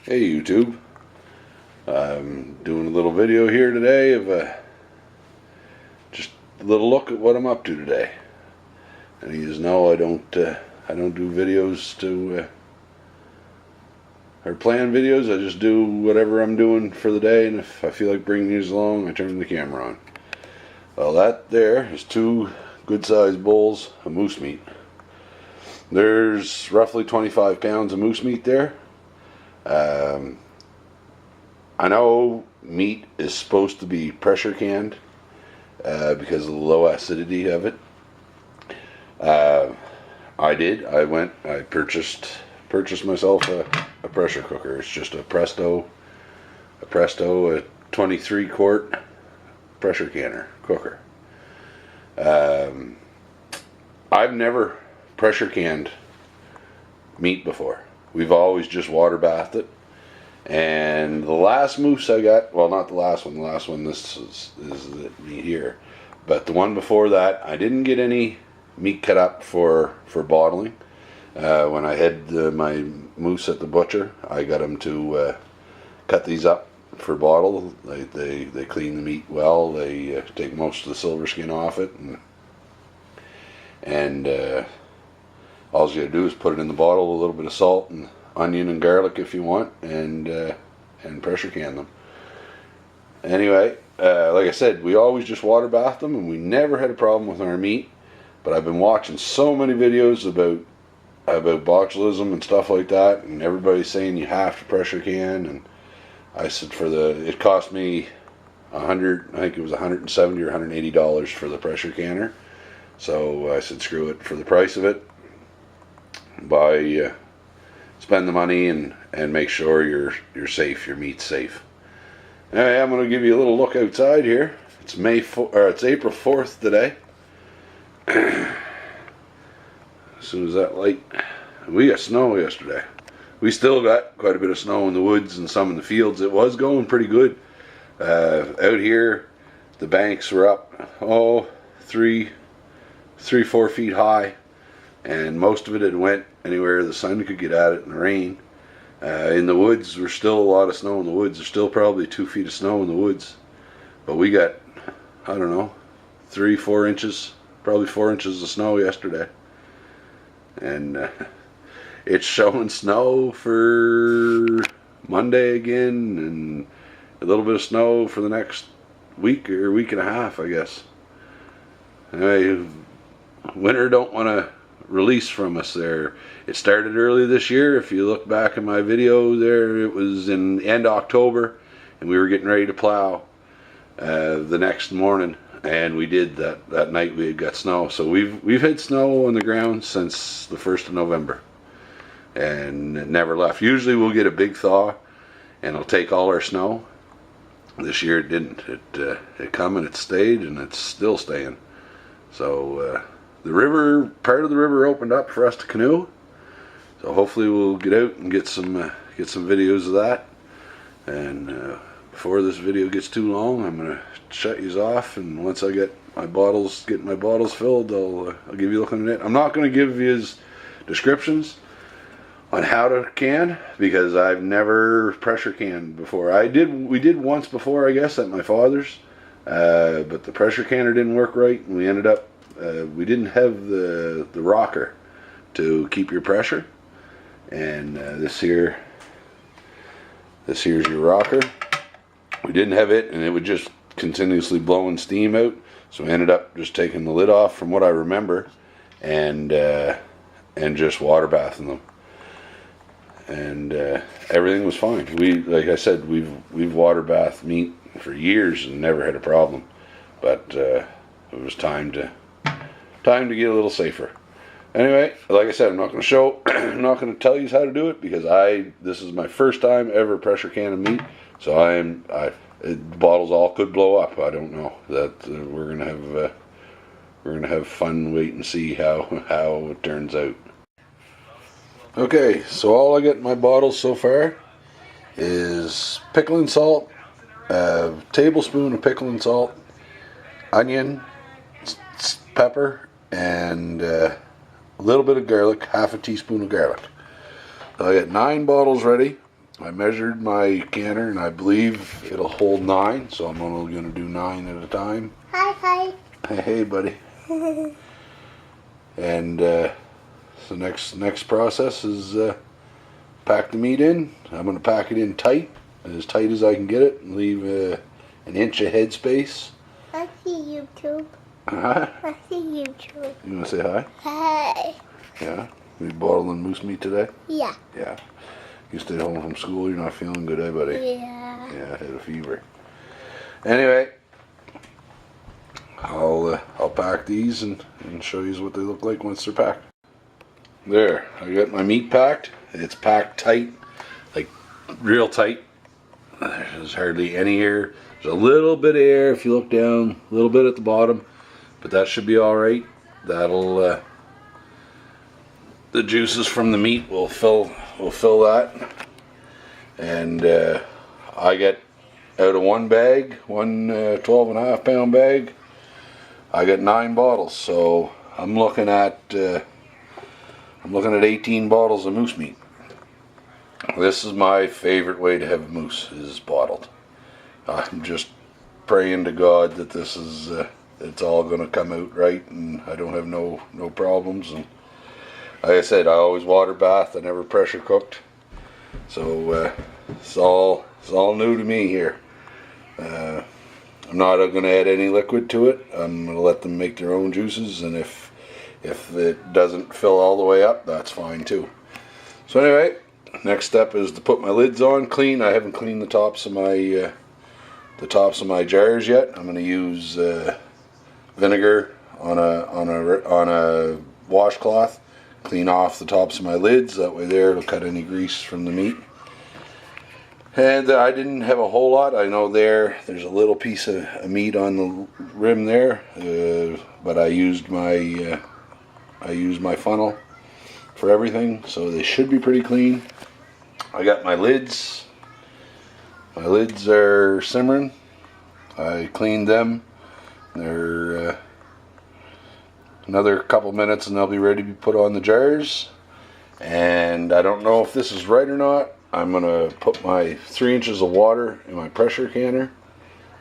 Hey YouTube, I'm doing a little video here today of just a little look at what I'm up to today. And you know I don't do videos to or plan videos. I just do whatever I'm doing for the day, and if I feel like bringing these along, I turn the camera on. Well, that there is two good-sized bowls of moose meat. There's roughly 25 pounds of moose meat there. I know meat is supposed to be pressure canned because of the low acidity of it. I purchased myself a pressure cooker. It's just a Presto 23 quart pressure canner cooker. I've never pressure canned meat before. We've always just water bathed it. And the last moose I got, well, not the last one, this is the meat here, but the one before that, I didn't get any meat cut up for bottling. When I had my moose at the butcher, I got them to cut these up for bottle. They clean the meat well. They take most of the silver skin off it, and all you gotta do is put it in the bottle with a little bit of salt and onion and garlic if you want, and pressure can them. Anyway, like I said, we always just water bath them, and we never had a problem with our meat. But I've been watching so many videos about botulism and stuff like that, and everybody's saying you have to pressure can. And I said it cost me I think it was $170 or $180 for the pressure canner. So I said screw it, for the price of it, spend the money and make sure you're safe, your meat's safe. Anyway, I'm going to give you a little look outside here. It's it's April 4th today. As soon as that light, we got snow yesterday. We still got quite a bit of snow in the woods and some in the fields. It was going pretty good. Out here, the banks were up 4 feet high, and most of it went anywhere the sun could get at it in the rain. In the woods, there's still a lot of snow in the woods. There's still probably 2 feet of snow in the woods. But we got, I don't know, 3-4 inches, probably 4 inches of snow yesterday. And it's showing snow for Monday again, and a little bit of snow for the next week or week and a half, I guess. Anyway, winter don't want to release from us there. It started early this year. If you look back in my video there, it was in end October, and we were getting ready to plow the next morning, and we did that night. We had got snow, so we've had snow on the ground since the 1st of November, and it never left. Usually we'll get a big thaw and it'll take all our snow. This year it didn't. It come and it stayed, and it's still staying. So part of the river opened up for us to canoe. So hopefully we'll get out and get some videos of that. And before this video gets too long, I'm gonna shut yous off. And once I get my bottles filled, I'll give you a look at it. I'm not gonna give you descriptions on how to can, because I've never pressure canned before. We did once before, I guess, at my father's, but the pressure canner didn't work right, and we ended up we didn't have the rocker to keep your pressure, and this here's your rocker. We didn't have it, and it would just continuously blowing steam out, so we ended up just taking the lid off, from what I remember, and just water bathing them, and everything was fine. Like I said, we've water bathed meat for years and never had a problem, but it was time to get a little safer. Anyway, like I said, I'm not going to tell you how to do it, because this is my first time ever pressure canning meat. So the bottles all could blow up. I don't know. That we're gonna have fun. Wait and see how it turns out. Okay, so all I get in my bottles so far is pickling salt, a tablespoon of pickling salt, onion, pepper, and a little bit of garlic, half a teaspoon of garlic. So I got 9 bottles ready. I measured my canner and I believe it'll hold 9, so I'm only going to do 9 at a time. Hi. Hey, buddy. And so next process is pack the meat in. I'm going to pack it in tight as I can get it, and leave an inch of head space. I see YouTube. Huh? I see YouTube. You want to say hi? Hi. Yeah. We bottling moose meat today? Yeah. Yeah. You stayed home from school. You're not feeling good, eh, buddy? Yeah. Yeah, I had a fever. Anyway, I'll pack these and show you what they look like once they're packed. There, I got my meat packed. It's packed tight, like real tight. There's hardly any air. There's a little bit of air if you look down, a little bit at the bottom, but that should be all right. That'll the juices from the meat will fill that. And I get out of one bag, one 12.5 pound bag, I got 9 bottles. So I'm looking at 18 bottles of moose meat. This is my favorite way to have a moose, is bottled. I'm just praying to God that this is it's all going to come out right and I don't have no problems. And like I said, I always water bath. I never pressure cooked, so it's all new to me here. I'm not going to add any liquid to it. I'm going to let them make their own juices, and if it doesn't fill all the way up, that's fine too. So anyway, next step is to put my lids on. Clean. I haven't cleaned the tops of my jars yet. I'm going to use vinegar on a washcloth. Clean off the tops of my lids. That way there, it'll cut any grease from the meat. And I didn't have a whole lot. I know there's a little piece of meat on the rim there, but I used my funnel for everything, so they should be pretty clean. I got my lids. My lids are simmering. I cleaned them. They're another couple minutes and they'll be ready to be put on the jars. And I don't know if this is right or not. I'm going to put my 3 inches of water in my pressure canner.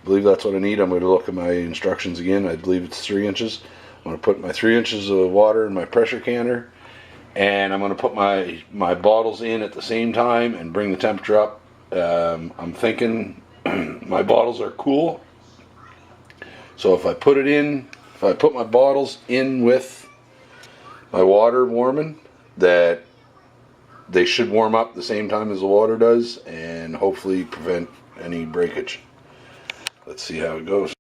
I believe that's what I need. I'm going to look at my instructions again. I believe it's 3 inches. I'm going to put my 3 inches of water in my pressure canner, and I'm going to put my bottles in at the same time and bring the temperature up. I'm thinking my bottles are cool, so if I put my bottles in with my water warming, that they should warm up the same time as the water does and hopefully prevent any breakage. Let's see how it goes.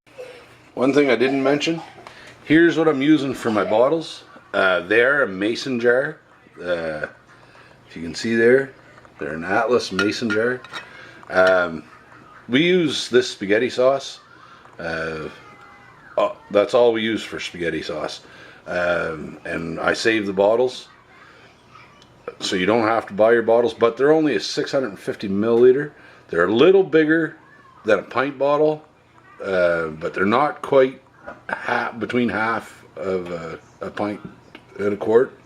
One thing I didn't mention, here's what I'm using for my bottles. They're a mason jar. If you can see there, they're an Atlas mason jar. We use this spaghetti sauce. That's all we use for spaghetti sauce. And I save the bottles, so you don't have to buy your bottles, but they're only a 650 milliliter. They're a little bigger than a pint bottle, but they're not quite between half of a pint and a quart.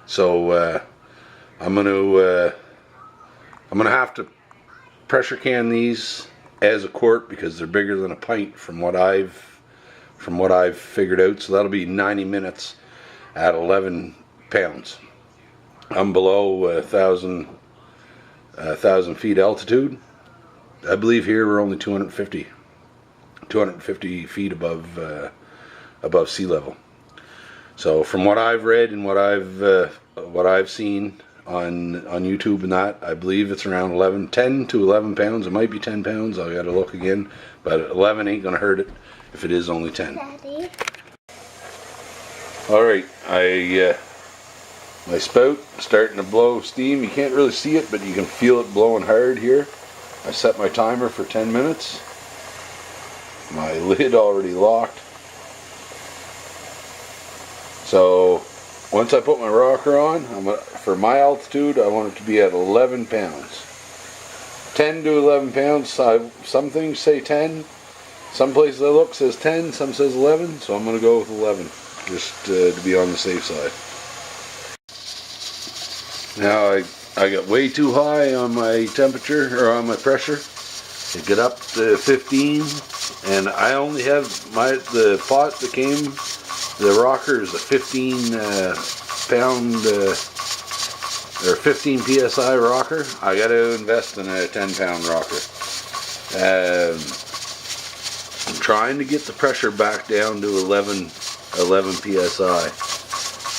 So I'm gonna have to pressure can these as a quart because they're bigger than a pint from what I've figured out. So that'll be 90 minutes at 11 pounds. I'm below 1,000 feet altitude. I believe here we're only 250 feet above sea level. So from what I've read and what I've seen on YouTube and that, I believe it's around 10 to 11 pounds. It might be 10 pounds. I got to look again, but 11 ain't gonna hurt it if it is only 10. Daddy. All right, my spout is starting to blow steam. You can't really see it, but you can feel it blowing hard here. I set my timer for 10 minutes. My lid already locked. So once I put my rocker on, for my altitude, I want it to be at 11 pounds. 10 to 11 pounds. Some things say 10. Some places I look says 10, some says 11, so I'm going to go with 11, just to be on the safe side. Now I got way too high on my temperature, or on my pressure. It got up to 15, and I only have the pot that came, the rocker is a 15 pound or 15 psi rocker. I got to invest in a 10 pound rocker. I'm trying to get the pressure back down to 11 psi,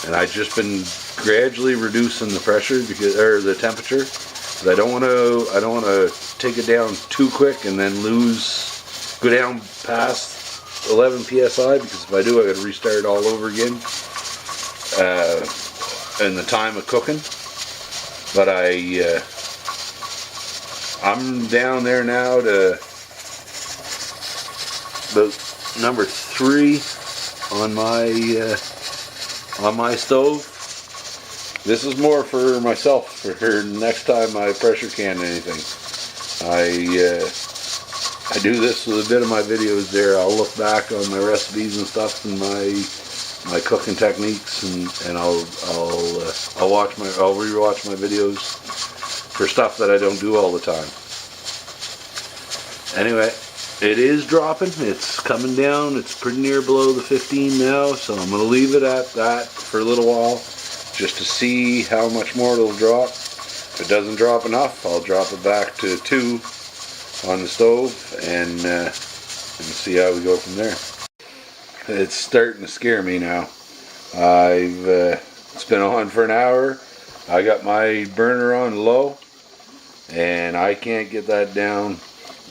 and I've just been gradually reducing the pressure or the temperature, because I don't want to take it down too quick and then go down past 11 psi, because if I do, I got to restart all over again in the time of cooking. But I'm down there now to about number 3 on my stove. This is more for myself for next time I pressure can anything. I do this with a bit of my videos there. I'll look back on my recipes and stuff and my cooking techniques, and I'll rewatch my videos for stuff that I don't do all the time. Anyway, it is dropping. It's coming down. It's pretty near below the 15 now, so I'm going to leave it at that for a little while, just to see how much more it'll drop. If it doesn't drop enough, I'll drop it back to 2 on the stove and see how we go from there. It's starting to scare me now. It's been on for an hour. I got my burner on low, and I can't get that down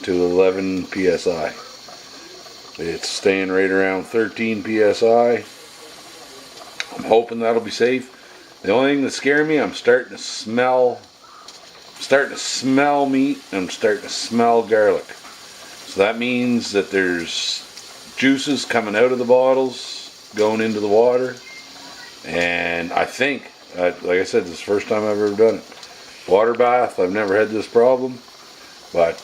to 11 psi. It's staying right around 13 psi. I'm hoping that'll be safe. The only thing that scares me, I'm starting to smell meat, and I'm starting to smell garlic. So that means that there's juices coming out of the bottles, going into the water. And I think, like I said, this is the first time I've ever done it. Water bath, I've never had this problem. But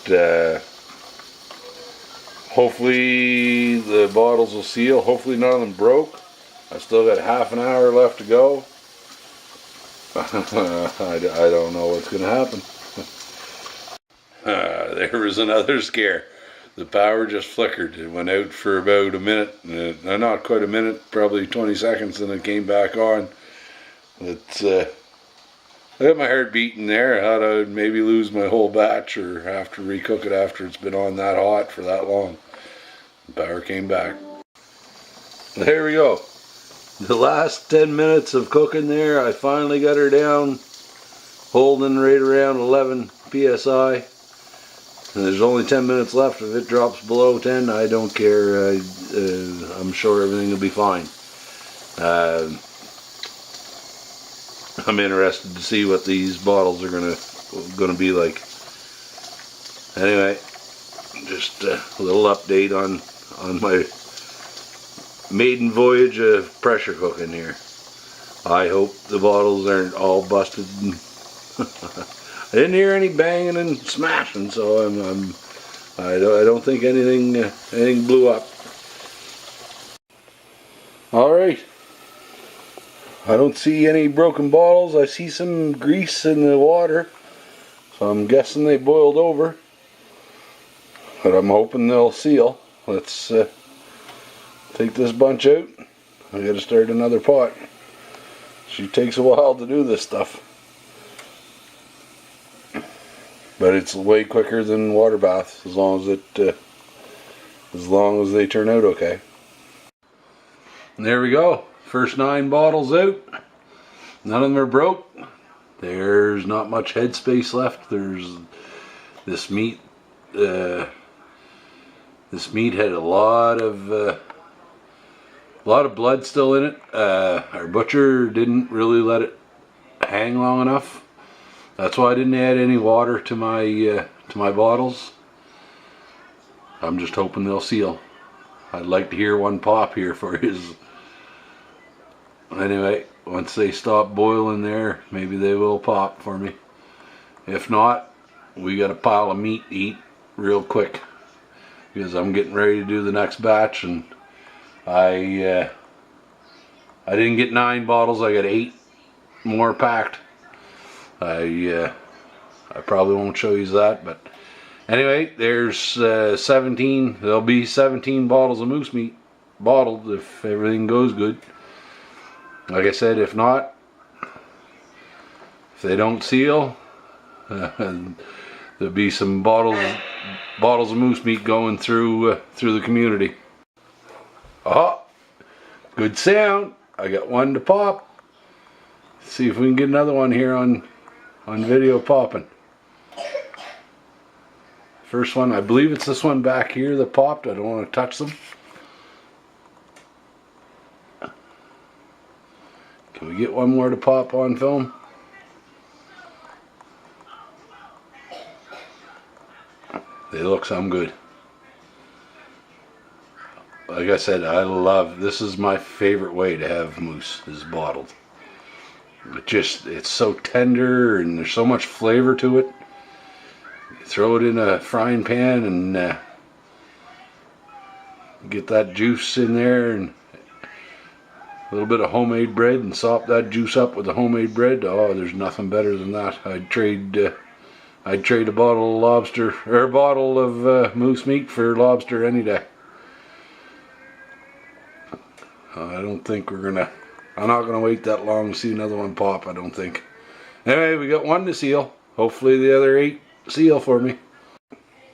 hopefully the bottles will seal. Hopefully none of them broke. I still got half an hour left to go. I don't know what's going to happen. There was another scare. The power just flickered. It went out for about a minute. Not quite a minute, probably 20 seconds, and it came back on. I got my heart beating there. I thought I'd maybe lose my whole batch or have to recook it after it's been on that hot for that long. The power came back. There we go. The last 10 minutes of cooking there, I finally got her down, holding right around 11 psi. And there's only 10 minutes left. If it drops below 10, I don't care. I'm sure everything will be fine. I'm interested to see what these bottles are gonna be like. Anyway, just a little update on my maiden voyage of pressure cooking here. I hope the bottles aren't all busted. I didn't hear any banging and smashing, so I don't think anything blew up. All right. I don't see any broken bottles. I see some grease in the water, so I'm guessing they boiled over. But I'm hoping they'll seal. Let's take this bunch out. I gotta start another pot. She takes a while to do this stuff, but it's way quicker than water baths as long as they turn out okay. And there we go. First 9 bottles out. None of them are broke. There's not much headspace left. There's this meat. This meat had a lot of blood still in it. Our butcher didn't really let it hang long enough. That's why I didn't add any water to my bottles. I'm just hoping they'll seal. I'd like to hear one pop here for his. Anyway, once they stop boiling there, maybe they will pop for me. If not, we got a pile of meat to eat real quick, because I'm getting ready to do the next batch, and I didn't get 9 bottles, I got 8 more packed. I probably won't show you that, but anyway, there's 17. There'll be 17 bottles of moose meat bottled if everything goes good. Like I said, if not, if they don't seal, there'll be some bottles of moose meat going through the community. Oh, good sound. I got one to pop. Let's see if we can get another one here on video popping. First one, I believe it's this one back here that popped. I don't want to touch them. Can we get one more to pop on film? They look some good. Like I said, this is my favorite way to have moose, is bottled. It's so tender and there's so much flavor to it. You throw it in a frying pan and get that juice in there, and a little bit of homemade bread, and sop that juice up with the homemade bread. Oh, there's nothing better than that. I'd trade a bottle of lobster, or a bottle of moose meat for lobster any day. I don't think I'm not gonna wait that long to see another one pop, I don't think. Anyway, we got one to seal. Hopefully the other 8 seal for me.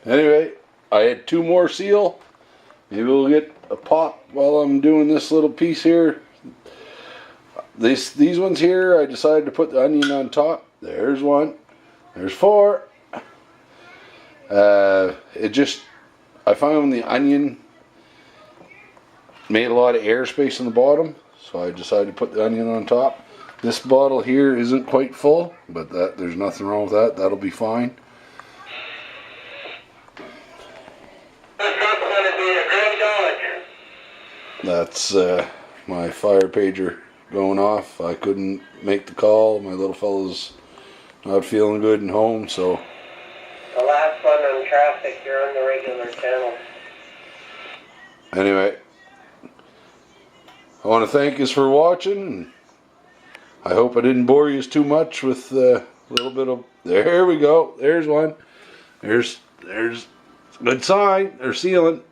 Anyway, I had 2 more seal. Maybe we'll get a pop while I'm doing this little piece here. These ones here, I decided to put the onion on top. There's one. There's 4. I found the onion made a lot of airspace in the bottom, so I decided to put the onion on top. This bottle here isn't quite full, but there's nothing wrong with that. That'll be fine. That's my fire pager going off. I couldn't make the call. My little fella's not feeling good and home, so. The last one on traffic, you're on the regular channel. Anyway, I want to thank you for watching. I hope I didn't bore you too much with a little bit of. There we go. There's one. There's a good sign. They're sealing.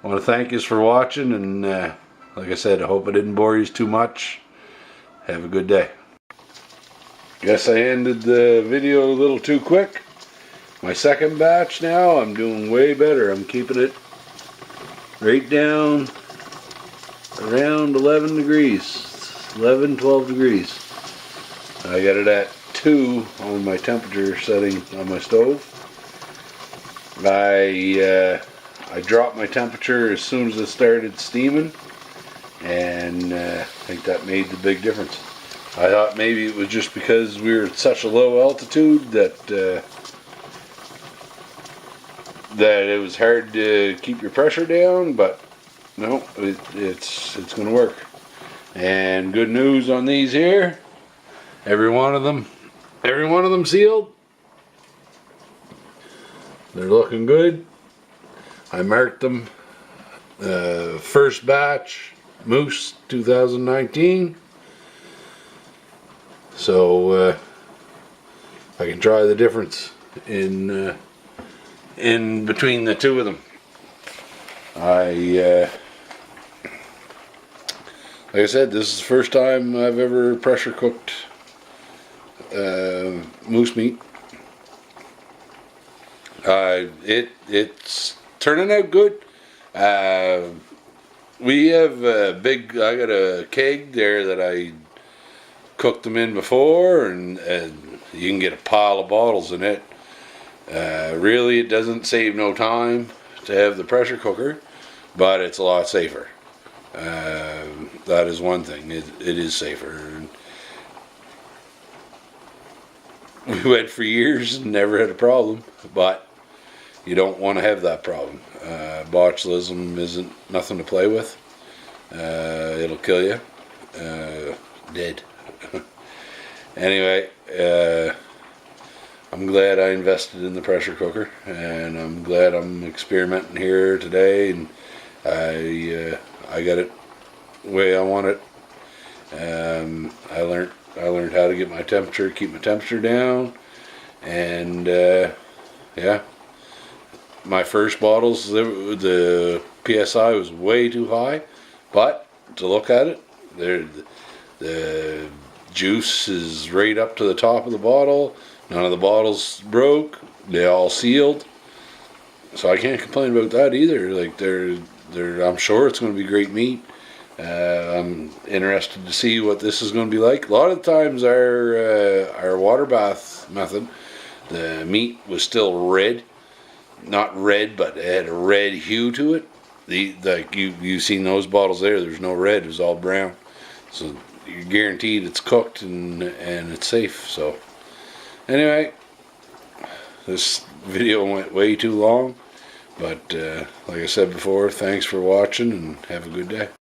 I want to thank you for watching, and like I said, I hope I didn't bore you too much. Have a good day. Guess I ended the video a little too quick. My second batch now, I'm doing way better. I'm keeping it right down around 11 degrees. 11, 12 degrees. I got it at 2 on my temperature setting on my stove. I dropped my temperature as soon as it started steaming, and I think that made the big difference. I thought maybe it was just because we were at such a low altitude that it was hard to keep your pressure down, but no, it's going to work. And good news on these here, every one of them sealed. They're looking good. I marked them first batch moose 2019, so I can try the difference in between the two of them. Like I said, this is the first time I've ever pressure cooked moose meat. It's turning out good. We have I got a keg there that I cooked them in before, and you can get a pile of bottles in it. Really, it doesn't save no time to have the pressure cooker, but it's a lot safer. That is one thing. It is safer. We went for years and never had a problem, but you don't want to have that problem. Botulism isn't nothing to play with. It'll kill you. Dead. Anyway, I'm glad I invested in the pressure cooker, and I'm glad I'm experimenting here today, and I got it the way I want it. I learned I learned how to get my temperature, keep my temperature down, and yeah. My first bottles, the PSI was way too high, but to look at it, the juice is right up to the top of the bottle. None of the bottles broke. They all sealed. So I can't complain about that either. Like I'm sure it's going to be great meat. I'm interested to see what this is going to be like. A lot of times our water bath method, the meat was still red. Not red, but it had a red hue to it. Like you've seen those bottles there. There's no red. It was all brown. So you're guaranteed it's cooked and it's safe. So anyway, this video went way too long. But like I said before, thanks for watching and have a good day.